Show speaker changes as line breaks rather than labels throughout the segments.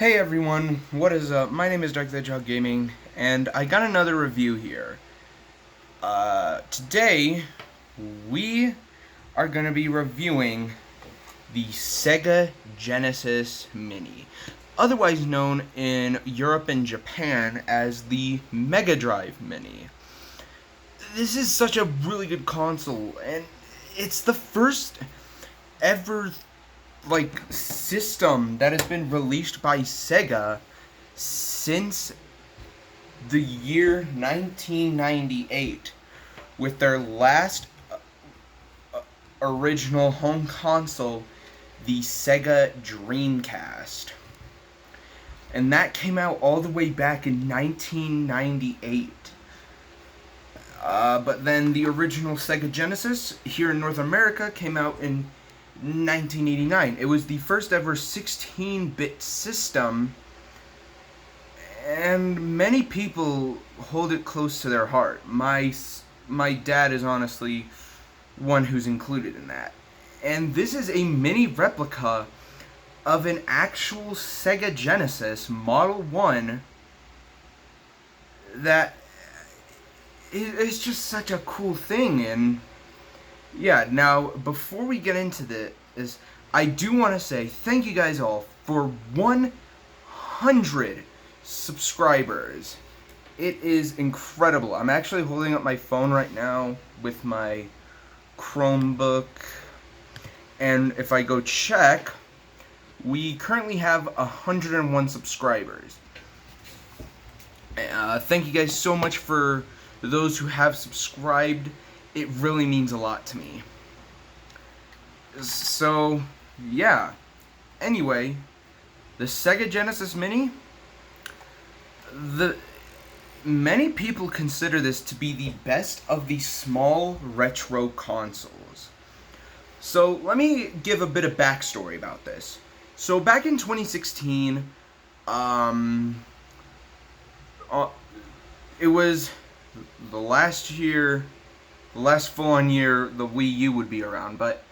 Hey everyone, what is up? My name is Hedgehog Gaming, and I got another review here. Today, we are going to be reviewing the Sega Genesis Mini, otherwise known in Europe and Japan as the Mega Drive Mini. This is such a really good console, and it's the first ever system that has been released by Sega since the year 1998 with their last original home console, the Sega Dreamcast. And that came out all the way back in 1998. But then the original Sega Genesis here in North America came out in 1989. It was the first ever 16-bit system, and many people hold it close to their heart. My dad is honestly one who's included in that. And this is a mini replica of an actual Sega Genesis Model 1 that is just such a cool thing. And yeah, now, before we get into this, I do want to say thank you guys all for 100 subscribers. It is incredible. I'm actually holding up my phone right now with my Chromebook, and if I go check, we currently have 101 subscribers. Thank you guys so much for those who have subscribed. It really means a lot to me. So, yeah. Anyway, the Sega Genesis Mini, many people consider this to be the best of the small retro consoles. So, let me give a bit of backstory about this. So, back in 2016, it was the last full-on year the Wii U would be around, but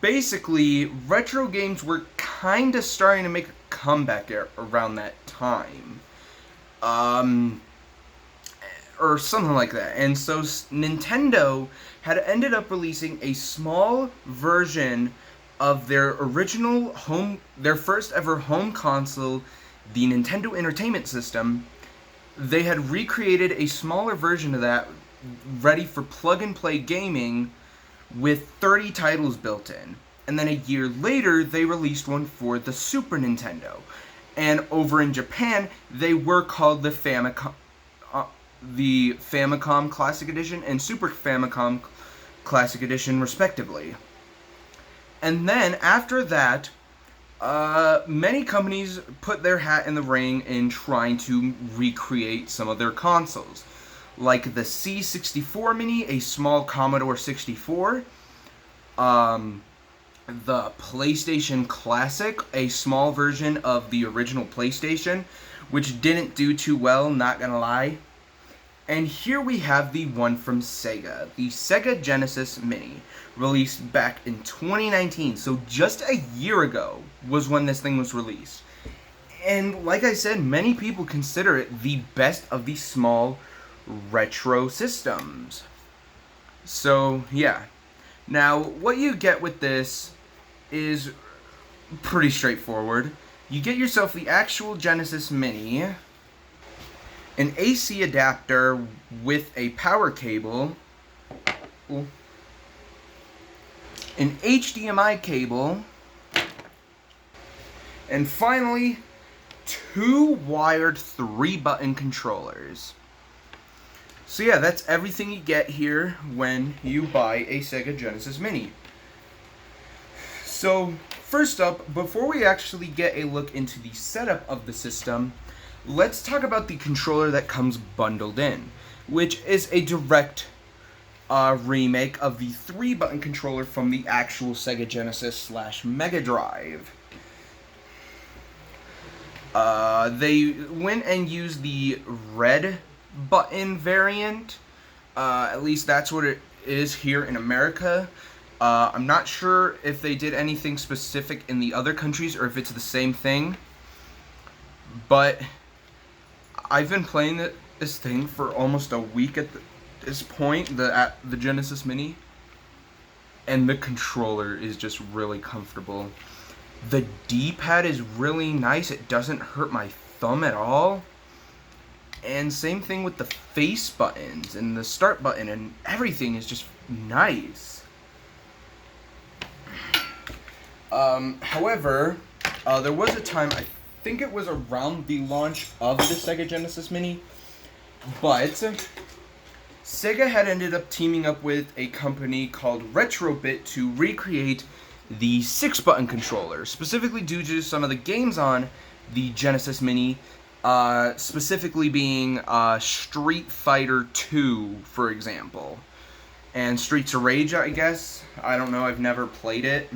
basically retro games were kind of starting to make a comeback around that time, or something like that. And so Nintendo had ended up releasing a small version of their first ever home console, the Nintendo Entertainment System. They had recreated a smaller version of that, ready for plug-and-play gaming, with 30 titles built in. And then a year later, they released one for the Super Nintendo. And over in Japan, they were called the Famicom Classic Edition and Super Famicom Classic Edition, respectively. And then, after that, many companies put their hat in the ring in trying to recreate some of their consoles, like the C64 Mini, a small Commodore 64, the PlayStation Classic, a small version of the original PlayStation, which didn't do too well, not gonna lie. And here we have the one from Sega, the Sega Genesis Mini, released back in 2019, so just a year ago was when this thing was released. And like I said, many people consider it the best of the small retro systems. So yeah. Now, what you get with this is pretty straightforward. You get yourself the actual Genesis Mini, an AC adapter with a power cable, an HDMI cable, and finally, 2 wired 3-button controllers. So yeah, that's everything you get here when you buy a Sega Genesis Mini. So, first up, before we actually get a look into the setup of the system, let's talk about the controller that comes bundled in, which is a direct remake of the 3-button controller from the actual Sega Genesis / Mega Drive. They went and used the red button variant, at least that's what it is here in America, I'm not sure if they did anything specific in the other countries or if it's the same thing, but I've been playing this thing for almost a week at this point, the Genesis Mini, and the controller is just really comfortable. The D-pad is really nice. It doesn't hurt my thumb at all. And same thing with the face buttons and the start button, and everything is just nice. However, there was a time, I think it was around the launch of the Sega Genesis Mini, but Sega had ended up teaming up with a company called RetroBit to recreate the 6-button controller, specifically due to some of the games on the Genesis Mini, specifically being Street Fighter 2, for example, and Streets of Rage, I guess. I don't know, I've never played it.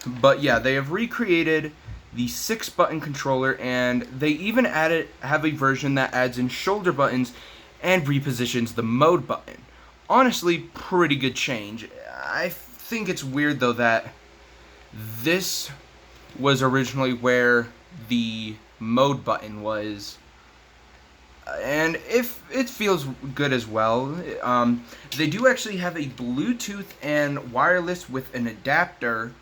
But yeah, they have recreated the 6-button controller, and they even have a version that adds in shoulder buttons and repositions the mode button. Honestly, pretty good change. I think it's weird though that this was originally where the mode button was, and if it feels good as well. They do actually have a Bluetooth and wireless with an adapter.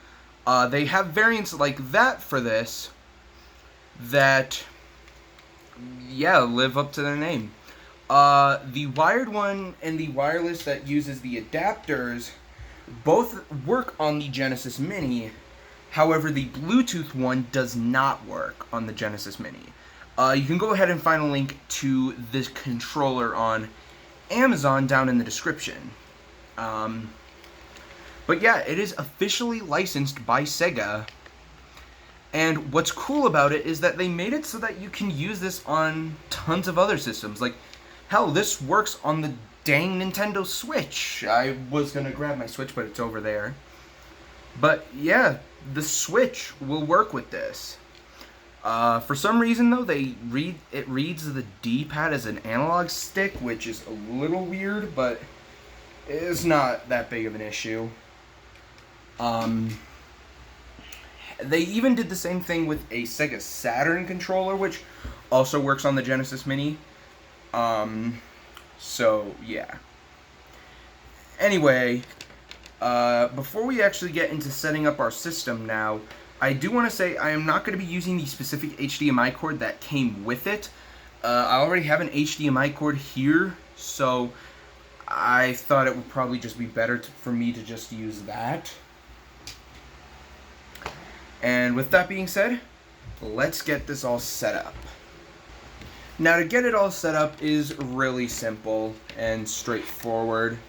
They have variants like that for this that, yeah, live up to their name. The wired one and the wireless that uses the adapters both work on the Genesis Mini. However, the Bluetooth one does not work on the Genesis Mini. You can go ahead and find a link to this controller on Amazon down in the description. But yeah, it is officially licensed by Sega. And what's cool about it is that they made it so that you can use this on tons of other systems. Like, hell, this works on the dang Nintendo Switch. I was gonna grab my Switch, but it's over there. But yeah, the Switch will work with this. For some reason though, it reads the D-pad as an analog stick, which is a little weird, but it's not that big of an issue. They even did the same thing with a Sega Saturn controller, which also works on the Genesis Mini. So yeah. Anyway, before we actually get into setting up our system now, I do want to say I am not going to be using the specific HDMI cord that came with it. I already have an HDMI cord here, so I thought it would probably just be better for me to just use that. And with that being said, let's get this all set up. Now, to get it all set up is really simple and straightforward.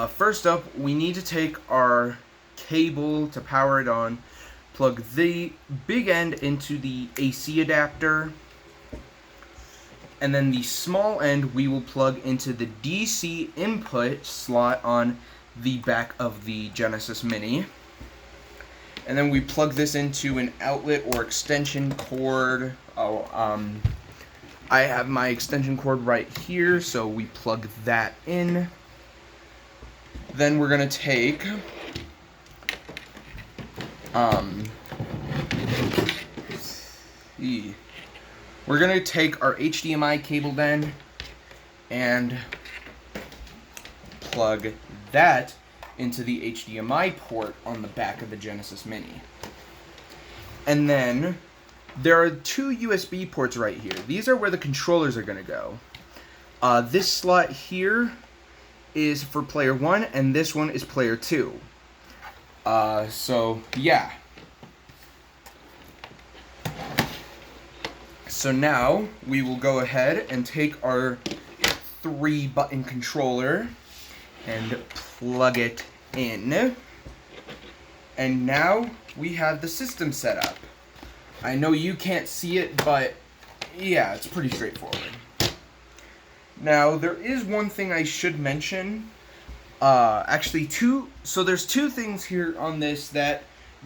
First up, we need to take our cable to power it on, plug the big end into the AC adapter, and then the small end we will plug into the DC input slot on the back of the Genesis Mini. And then we plug this into an outlet or extension cord. I have my extension cord right here, so we plug that in. Then we're gonna take we're gonna take our HDMI cable then and plug that into the HDMI port on the back of the Genesis Mini. And then there are two USB ports right here. These are where the controllers are going to go. This slot here is for player 1, and this one is player 2. So, yeah. So now, we will go ahead and take our 3-button controller and plug it in. And now, we have the system set up. I know you can't see it, but yeah, it's pretty straightforward. Now, there is one thing I should mention. Actually, so there's two things here on this that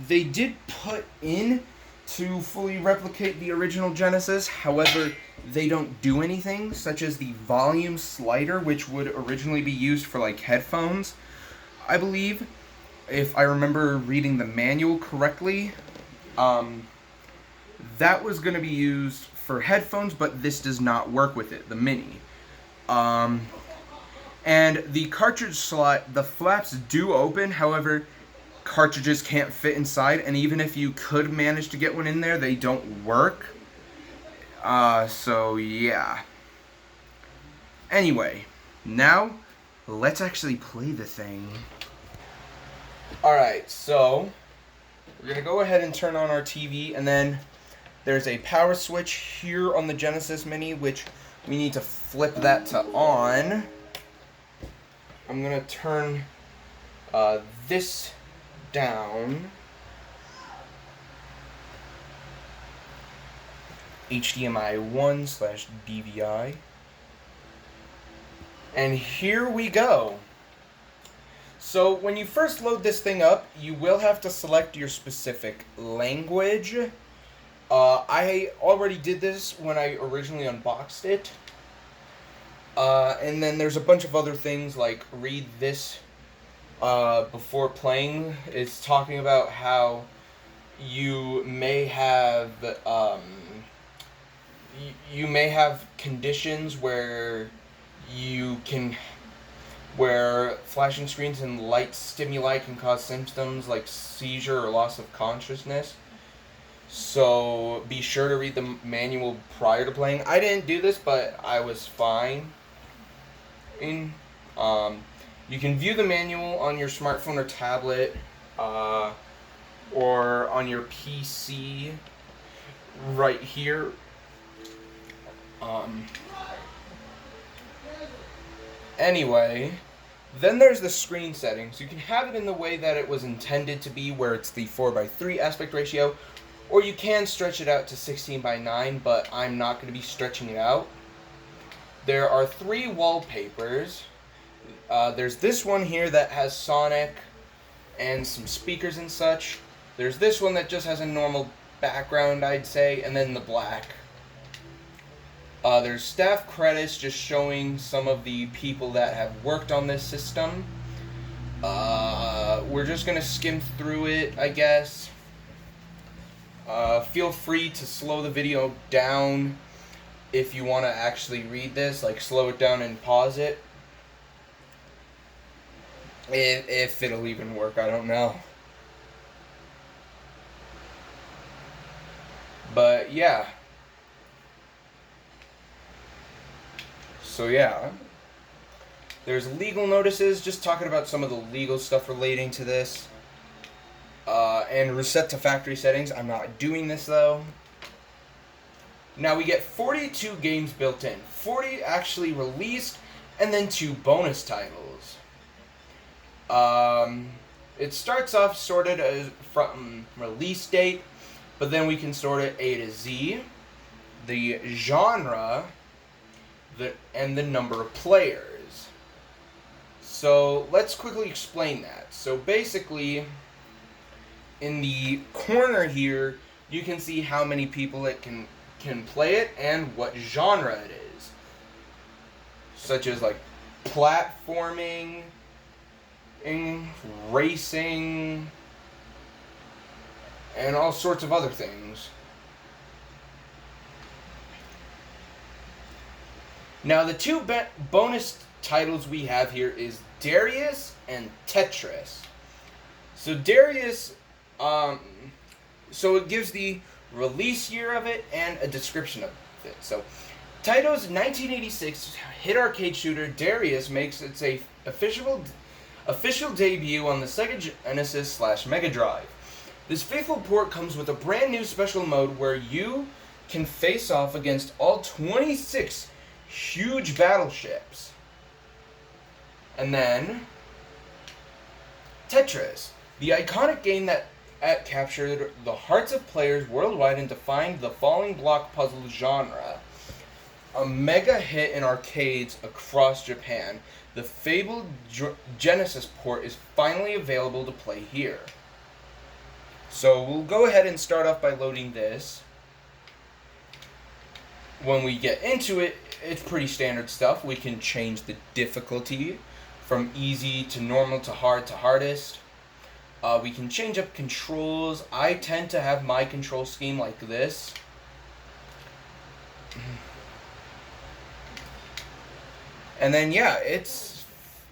they did put in to fully replicate the original Genesis. However, they don't do anything, such as the volume slider, which would originally be used for like headphones. I believe, if I remember reading the manual correctly, that was going to be used for headphones, but this does not work with it, the Mini. And the cartridge slot, the flaps do open, however, cartridges can't fit inside, and even if you could manage to get one in there, they don't work. So yeah. Anyway, now, let's actually play the thing. Alright, so, we're going to go ahead and turn on our TV, and then there's a power switch here on the Genesis Mini, which we need to flip that to on. I'm going to turn this down. HDMI 1/DVI. And here we go. So when you first load this thing up, you will have to select your specific language. I already did this when I originally unboxed it. And then there's a bunch of other things like read this before playing. It's talking about how you may have conditions where where flashing screens and light stimuli can cause symptoms like seizure or loss of consciousness. So be sure to read the manual prior to playing. I didn't do this, but I was fine. You can view the manual on your smartphone or tablet, or on your PC right here. Anyway, then there's the screen settings. You can have it in the way that it was intended to be, where it's the 4:3 aspect ratio, or you can stretch it out to 16:9, but I'm not going to be stretching it out. There are 3 wallpapers. There's this one here that has Sonic and some speakers and such. There's this one that just has a normal background, I'd say, and then the black. There's staff credits just showing some of the people that have worked on this system. We're just going to skim through it, I guess. Feel free to slow the video down if you want to actually read this, like slow it down and pause it. If it'll even work, I don't know. But yeah. So yeah. There's legal notices, just talking about some of the legal stuff relating to this. And reset to factory settings. I'm not doing this though. Now we get 42 games built in. 40 actually released, and then 2 bonus titles. It starts off sorted as from release date, but then we can sort it A to Z, the genre, and the number of players. So let's quickly explain that. So basically, in the corner here, you can see how many people it can play it and what genre it is, such as like platforming, racing, and all sorts of other things. Now the 2 bonus titles we have here is Darius and Tetris. So Darius, so it gives the release year of it and a description of it. So Taito's 1986 hit arcade shooter Darius makes its official debut on the Sega Genesis / Mega Drive. This faithful port comes with a brand new special mode where you can face off against all 26 huge battleships. And then Tetris, the iconic game that captured the hearts of players worldwide and defined the falling block puzzle genre. A mega hit in arcades across Japan, the fabled Genesis port is finally available to play here. So we'll go ahead and start off by loading this. When we get into it, it's pretty standard stuff. We can change the difficulty from easy to normal to hard to hardest. We can change up controls. I tend to have my control scheme like this. And then yeah, it's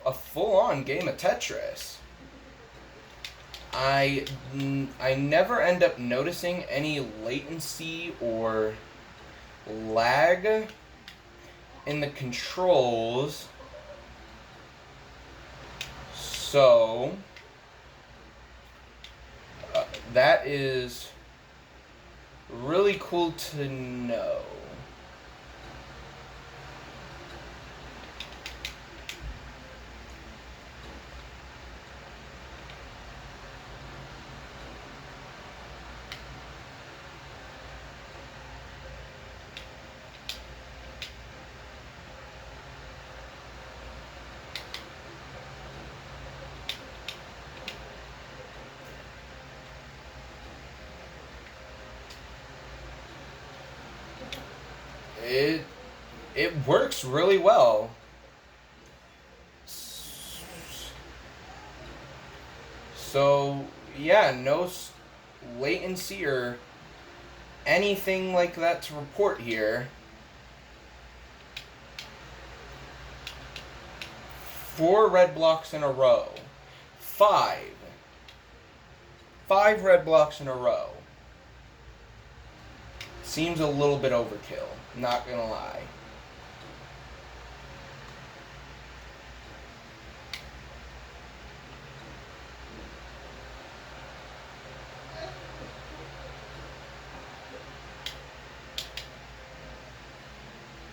a full-on game of Tetris. I never end up noticing any latency or lag in the controls. So that is really cool to know. It works really well. So yeah, no latency or anything like that to report here. 4 red blocks in a row. 5 red blocks in a row. Seems a little bit overkill, not gonna lie.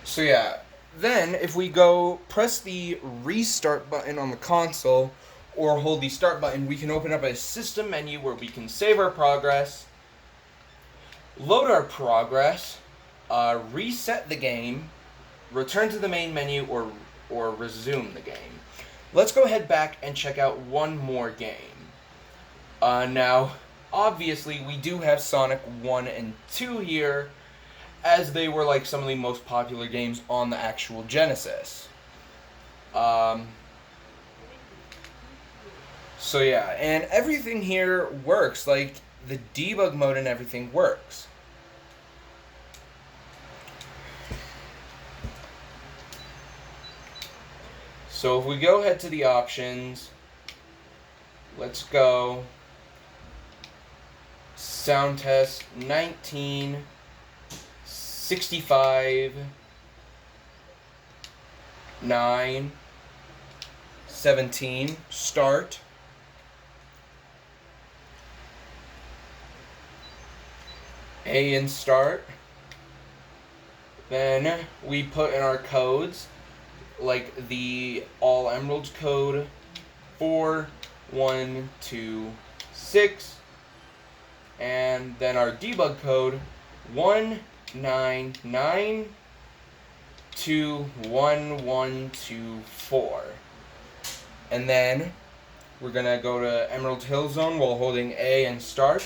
So yeah, then if we go press the restart button on the console or hold the start button, we can open up a system menu where we can save our progress, load our progress, reset the game, return to the main menu, or resume the game. Let's go ahead back and check out one more game. Now, obviously, we do have Sonic 1 and 2 here, as they were like some of the most popular games on the actual Genesis. So yeah, and everything here works, like the debug mode and everything works. So if we go ahead to the options, let's go sound test 19, 65, 9, 17, start. A and start. Then we put in our codes, like the all emeralds code 4126, and then our debug code 199211124. And then we're gonna go to Emerald Hill Zone while holding A and start.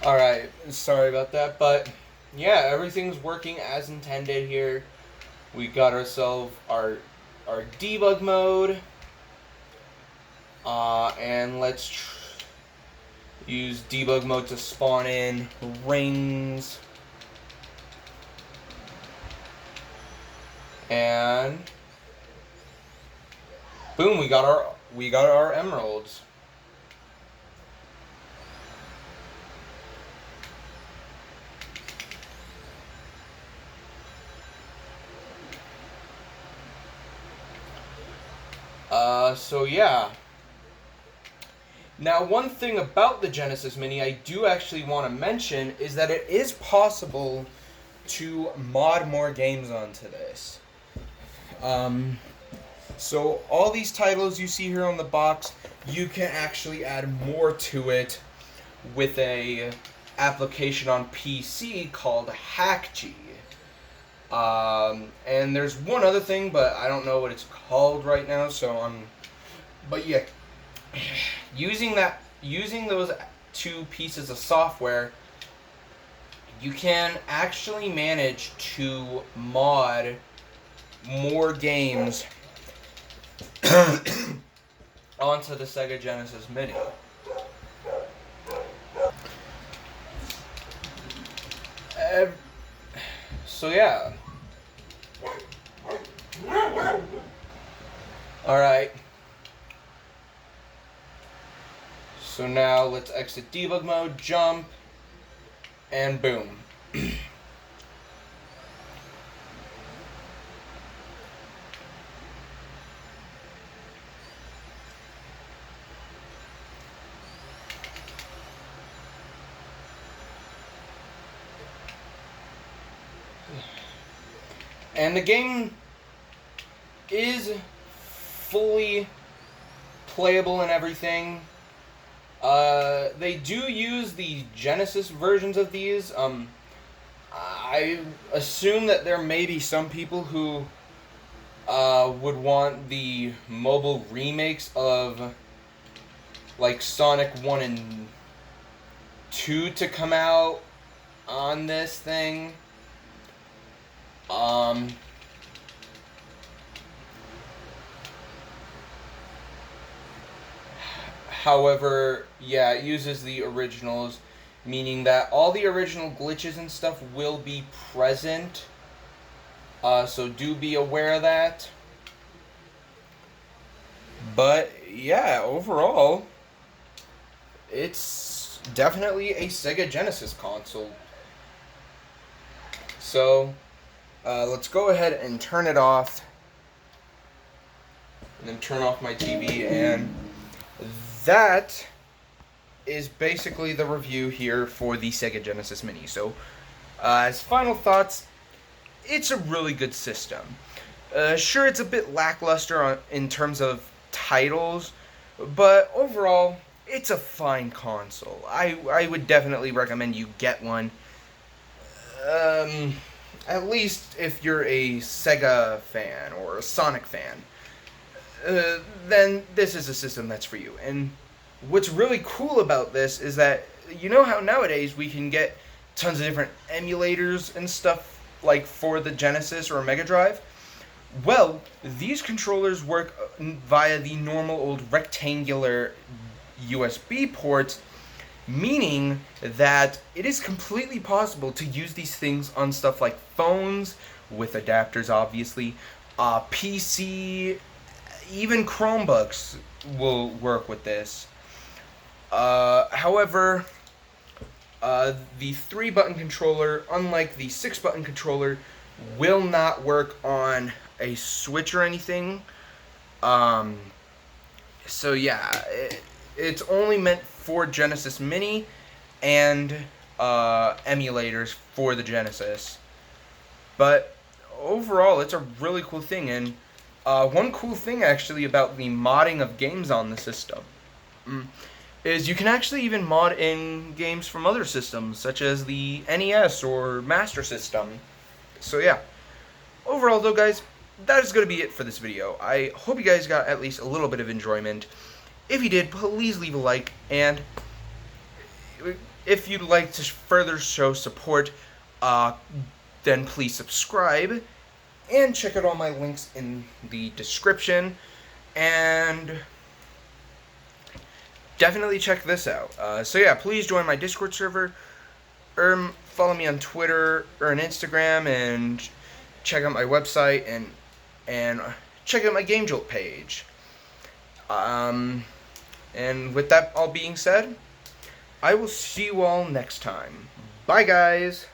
Alright, sorry about that, but yeah, everything's working as intended here. We got ourselves our debug mode, and let's use debug mode to spawn in rings, and boom, we got our emeralds. So yeah. Now, one thing about the Genesis Mini I do actually want to mention is that it is possible to mod more games onto this. So all these titles you see here on the box, you can actually add more to it with a application on PC called HackG. And there's one other thing, but I don't know what it's called right now, but yeah, using those 2 pieces of software, you can actually manage to mod more games onto the Sega Genesis Mini. So yeah. Alright. So now let's exit debug mode, jump, and boom. And the game is fully playable and everything. They do use the Genesis versions of these. I assume that there may be some people who would want the mobile remakes of like Sonic 1 and 2 to come out on this thing. However, yeah, it uses the originals, meaning that all the original glitches and stuff will be present. So do be aware of that. But yeah, overall, it's definitely a Sega Genesis console. So let's go ahead and turn it off, and then turn off my TV, and that is basically the review here for the Sega Genesis Mini. So as final thoughts, it's a really good system. Sure, it's a bit lackluster in terms of titles, but overall, it's a fine console. I would definitely recommend you get one. At least if you're a Sega fan or a Sonic fan, then this is a system that's for you. And what's really cool about this is that, you know how nowadays we can get tons of different emulators and stuff like for the Genesis or Mega Drive? Well, these controllers work via the normal old rectangular USB ports, meaning that it is completely possible to use these things on stuff like phones, with adapters obviously, PC, even Chromebooks will work with this. However, the 3-button controller, unlike the 6-button controller, will not work on a Switch or anything. So yeah, it's only meant for Genesis Mini and emulators for the Genesis. But overall, it's a really cool thing. And one cool thing actually about the modding of games on the system is you can actually even mod in games from other systems, such as the NES or Master System. So yeah, overall though guys, that is going to be it for this video. I hope you guys got at least a little bit of enjoyment. If you did, please leave a like, and if you'd like to further show support, then please subscribe, and check out all my links in the description, and definitely check this out. So yeah, please join my Discord server, or follow me on Twitter or on Instagram, and check out my website, and check out my Gamejolt page. And with that all being said, I will see you all next time. Bye, guys!